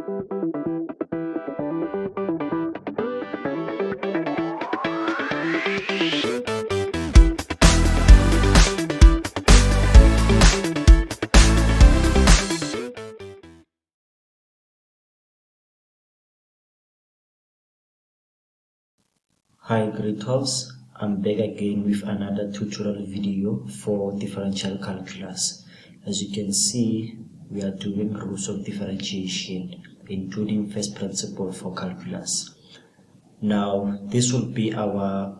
Hi grade 12s, I'm back again with another tutorial video for differential calculus. As you can see, we are doing rules of differentiation, including first principle for calculus. Now, this will be our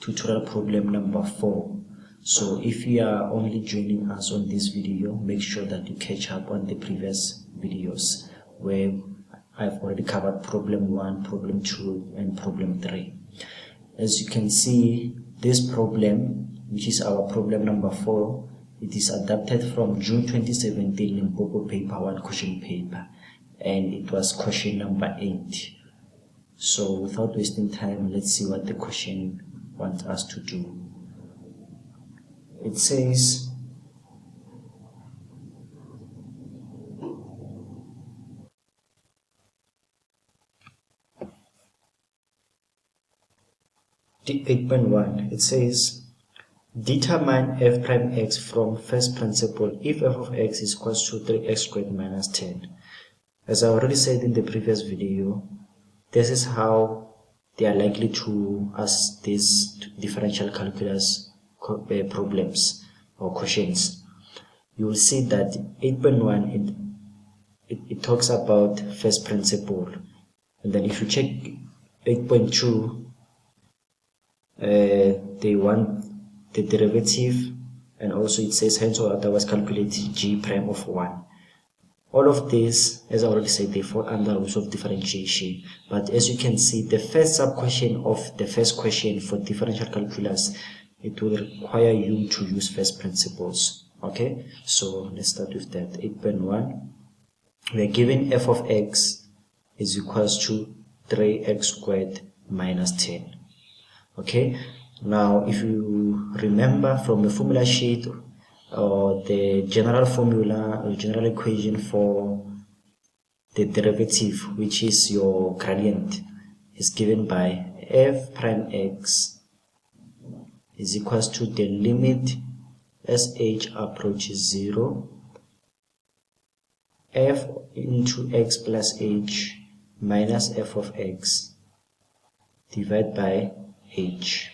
tutorial problem number 4. So if you are only joining us on this video, make sure that you catch up on the previous videos where I've already covered problem 1, problem 2, and problem 3. As you can see, this problem, which is our problem number 4, it is adapted from June 2017 Limpopo paper 1 question paper, and it was question number 8. So without wasting time, let's see what the question wants us to do. It says, (8.1), it says, determine f prime x from first principle if f of x is equal to 3x squared minus 10. As I already said in the previous video, this is how they are likely to ask these differential calculus problems or questions. You will see that 8.1 it talks about first principle, and then if you check 8.2, they want the derivative, and also it says hence or otherwise calculate g prime of 1. All of this, as I already said, they fall under rules of differentiation. But as you can see, the first sub-question of the first question for differential calculus, it will require you to use first principles. Okay, so let's start with that. 8.1, we are given f of x is equals to 3x squared minus 10. Okay, now if you remember from the formula sheet, or the general formula or general equation for the derivative, which is your gradient, is given by f prime x is equals to the limit as h approaches 0, f into x plus h minus f of x divided by h.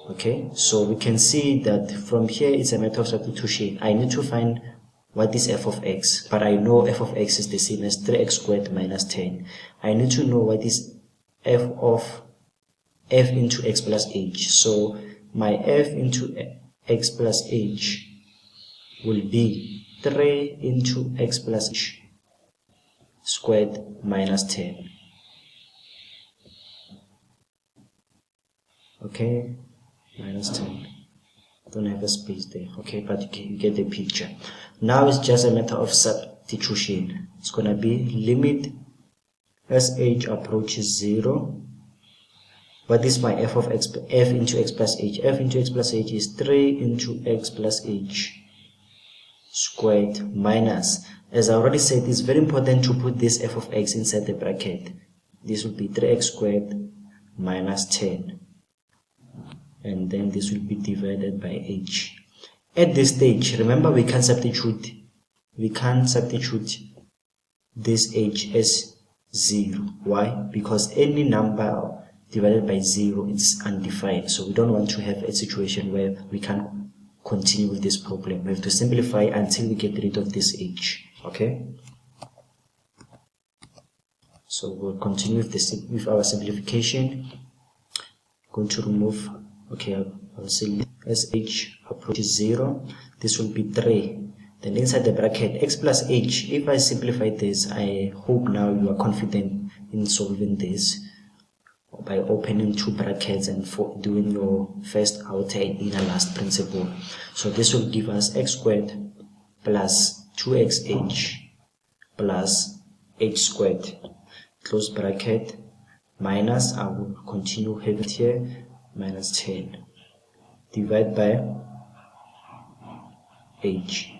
Okay, so we can see that from here it's a matter of substitution. I need to find what is f of x, but I know f of x is the same as 3x squared minus 10. I need to know what is f of f into x plus h. So my f into x plus h will be 3 into x plus h squared minus 10. Okay, minus 10. Don't have a space there. Okay, but you get the picture. Now it's just a matter of substitution. It's gonna be limit as h approaches 0. What is my f of x? F into x plus h. F into x plus h is 3 into x plus h squared minus, as I already said, it's very important to put this f of x inside the bracket. This will be 3x squared minus 10. And then this will be divided by h. At this stage, remember we can't substitute this h as 0. Why? Because any number divided by 0 is undefined, so we don't want to have a situation where we can't continue with this problem. We have to simplify until we get rid of this h. Okay, so we'll continue with our simplification. Going to remove, okay, I'll say as h approaches 0, this will be 3. Then inside the bracket, x plus h, if I simplify this, I hope now you are confident in solving this by opening two brackets and doing your first outer and inner last principle. So this will give us x squared plus 2xh plus h squared, close bracket, minus, I will continue have it here, minus 10 divided by h.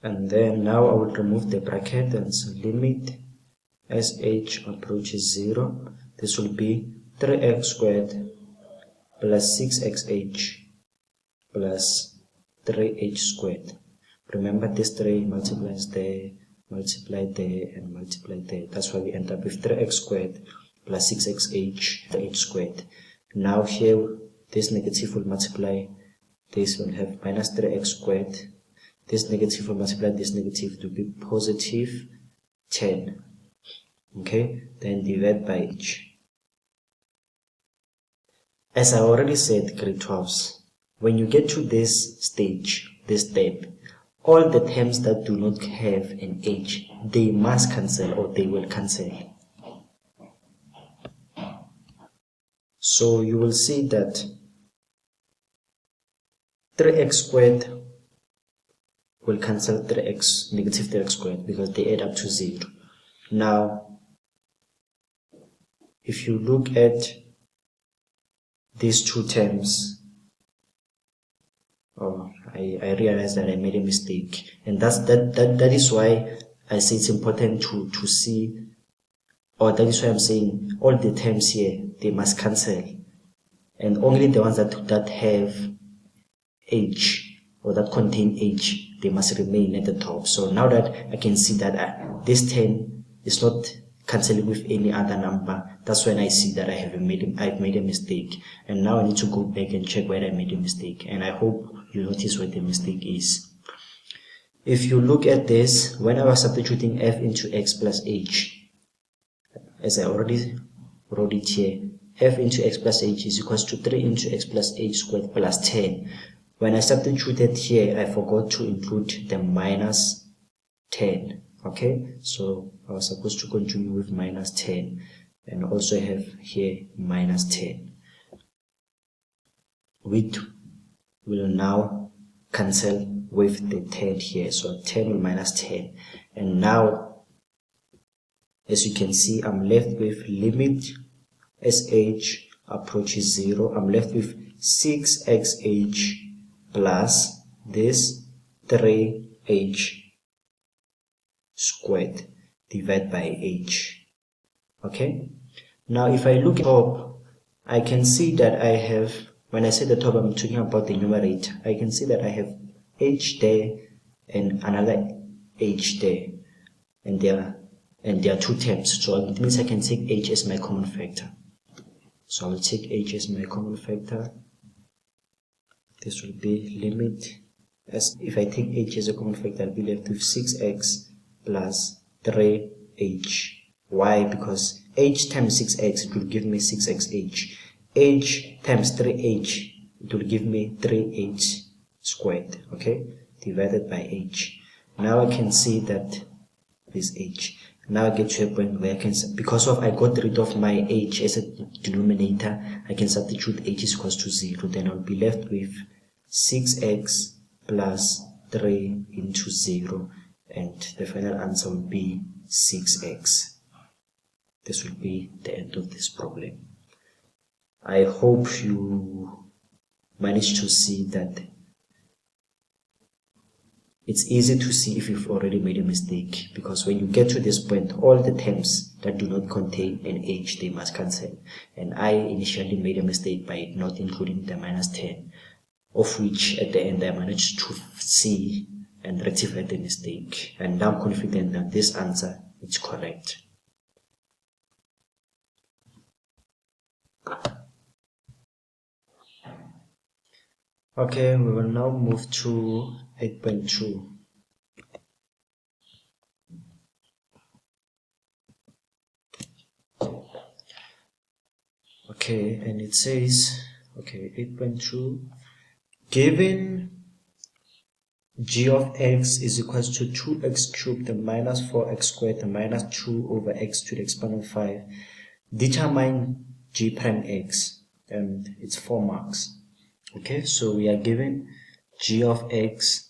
And then now I will remove the bracket, and so limit as h approaches 0, this will be 3x squared plus 6xh plus 3h squared. Remember, this 3 multiplies there, multiply there, and multiply there. That's why we end up with 3x squared plus 6xh, 3h squared. Now here, this negative will multiply, this will have minus 3x squared. This negative will multiply this negative to be positive 10. Okay, then divide by h. As I already said, grade 12s, when you get to this stage, this step, all the terms that do not have an h, they must cancel, or they will cancel. So you will see that 3x squared will cancel 3x, negative 3x squared, because they add up to 0. Now, if you look at these two terms, I realized that I made a mistake, and that is why I say it's important to see, or that is why I'm saying all the terms here, they must cancel, and only the ones that have h, or that contain h, they must remain at the top. So now that I can see that this 10 is not cancelling with any other number, that's when I see that I've made a mistake, and now I need to go back and check where I made a mistake, and I hope you notice what the mistake is. If you look at this, when I was substituting f into x plus h, as I already wrote it here, f into x plus h is equals to 3 into x plus h squared plus 10. When I substituted here, I forgot to include the minus 10. Okay, so I was supposed to continue with minus 10, and also have here minus 10, which will now cancel with the 10 here. So 10 will minus 10, and now, as you can see, I'm left with limit as h approaches 0. I'm left with 6xh plus this 3h squared divided by h. Okay, now if I look at the top, I can see that I have, when I say the top, I'm talking about the numerator. I can see that I have h there and another h there, and there are two terms, so it means I can take h as my common factor. So I will take h as my common factor. This will be limit, as if I take h as a common factor, I'll be left with 6x plus 3h. Why? Because h times 6x, it will give me 6xh. h times 3h, it will give me 3h squared, okay, divided by h. Now I can see that this h. Now I get to a point where I can, because of I got rid of my h as a denominator, I can substitute h is equals to 0. Then I'll be left with 6x plus 3 into 0, and the final answer will be 6x. This will be the end of this problem. I hope you managed to see that it's easy to see if you've already made a mistake, because when you get to this point, all the terms that do not contain an h, they must cancel. And I initially made a mistake by not including the minus 10, of which at the end I managed to see and rectify the mistake. And now I'm confident that this answer is correct. Okay, we will now move to 8.2. Okay, and it says, okay, 8.2, given g of x is equals to 2x cubed minus 4x squared minus 2 over x to the exponent 5, determine g prime x, and it's 4 marks. Okay, so we are given g of x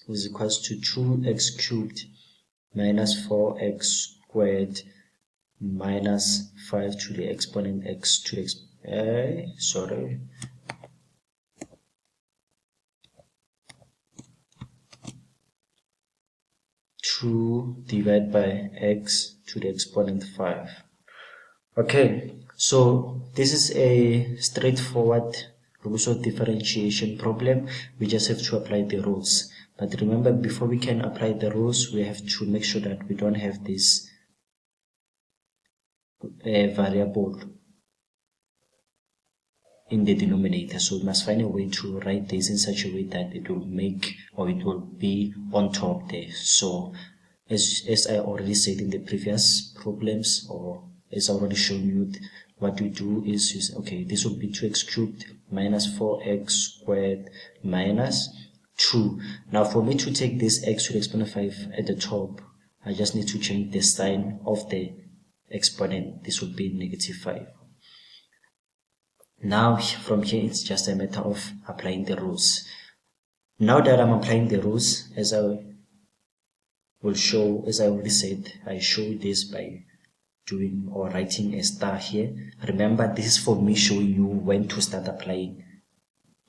is equals to 2x cubed minus 4x squared minus 5 to the exponent x to the 2 divided by x to the exponent 5. Okay, so this is a straightforward rules of differentiation problem. We just have to apply the rules. But remember, before we can apply the rules, we have to make sure that we don't have this variable in the denominator. So we must find a way to write this in such a way that it will make, or it will be on top there. So as I already said in the previous problems, or as I already shown you, what we do is use, okay, this will be 2x cubed minus 4x squared minus 2. Now for me to take this x to the exponent 5 at the top, I just need to change the sign of the exponent. This will be negative 5. Now from here it's just a matter of applying the rules. Now that I'm applying the rules, as I will show, as I already said, I show this by doing or writing a star here. Remember, this is for me showing you when to start applying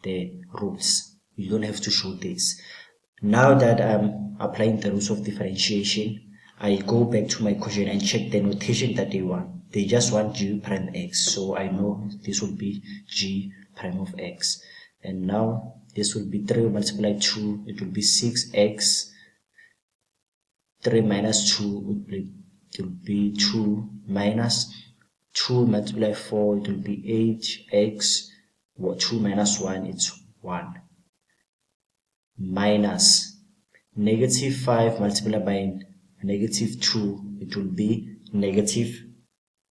the rules. You don't have to show this. Now that I'm applying the rules of differentiation, I go back to my equation and check the notation that they want. They just want g prime x, so I know this will be g prime of x. And now this will be 3 multiplied 2, it will be 6x. 3 minus 2 it will be 2 minus 2 multiplied 4, it will be 8x. 2 minus 1, it's 1. Minus negative 5 multiplied by negative 2, it will be negative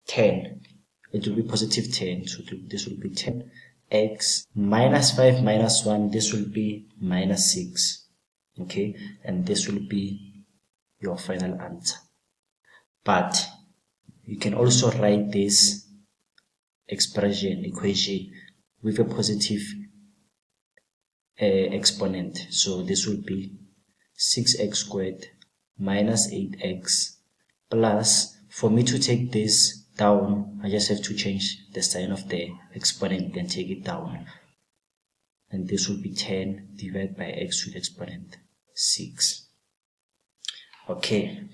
10. It will be positive 10, so this will be 10x. Minus 5 minus 1, this will be minus 6. Okay, and this will be your final answer. But you can also write this equation with a positive exponent. So this will be 6x squared minus 8x plus, for me to take this down, I just have to change the sign of the exponent and take it down. And this will be 10 divided by x to the exponent 6. Okay.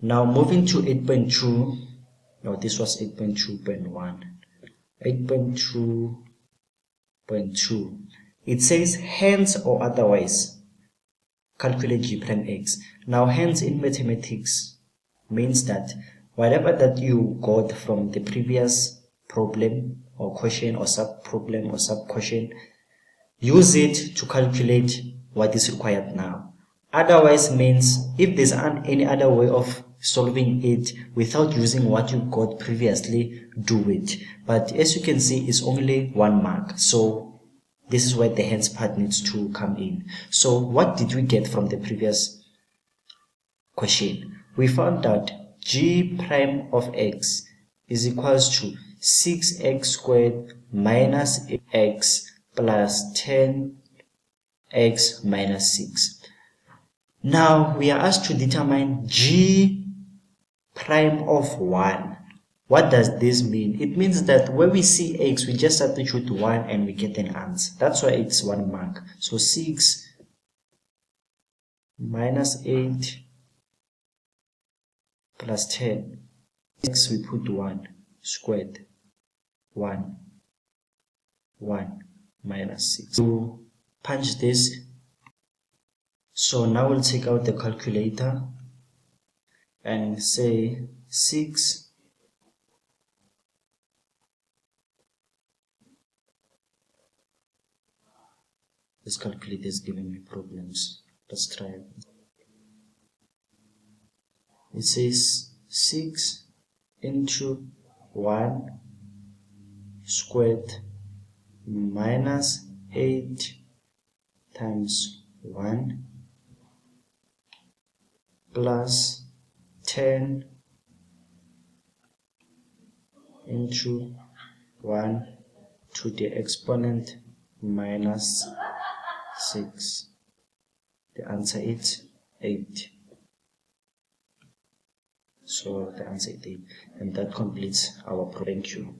Now moving to 8.2, no, this was 8.2.1. 8.2.2. It says hence or otherwise calculate g prime x. Now hence in mathematics means that whatever that you got from the previous problem or question or sub-problem or sub-question, use it to calculate what is required now. Otherwise means if there's any other way of solving it without using what you got previously, do it. But as you can see, it's only 1 mark. So this is where the hence part needs to come in. So what did we get from the previous question? We found out g prime of x is equals to 6x squared minus x plus 10x minus 6. Now we are asked to determine g prime of 1. What does this mean? It means that when we see x, we just substitute 1 and we get an answer. That's why it's 1 mark. So 6 minus 8 plus 10. X we put 1 squared. 1 minus 6. So punch this. So now we'll take out the calculator and say 6 this calculator is giving me problems. Let's try it. It says 6 into 1 squared minus 8 times 1 plus 10 into 1 to the exponent minus 6. The answer is 8. So the answer is 8, and that completes our problem. Thank you.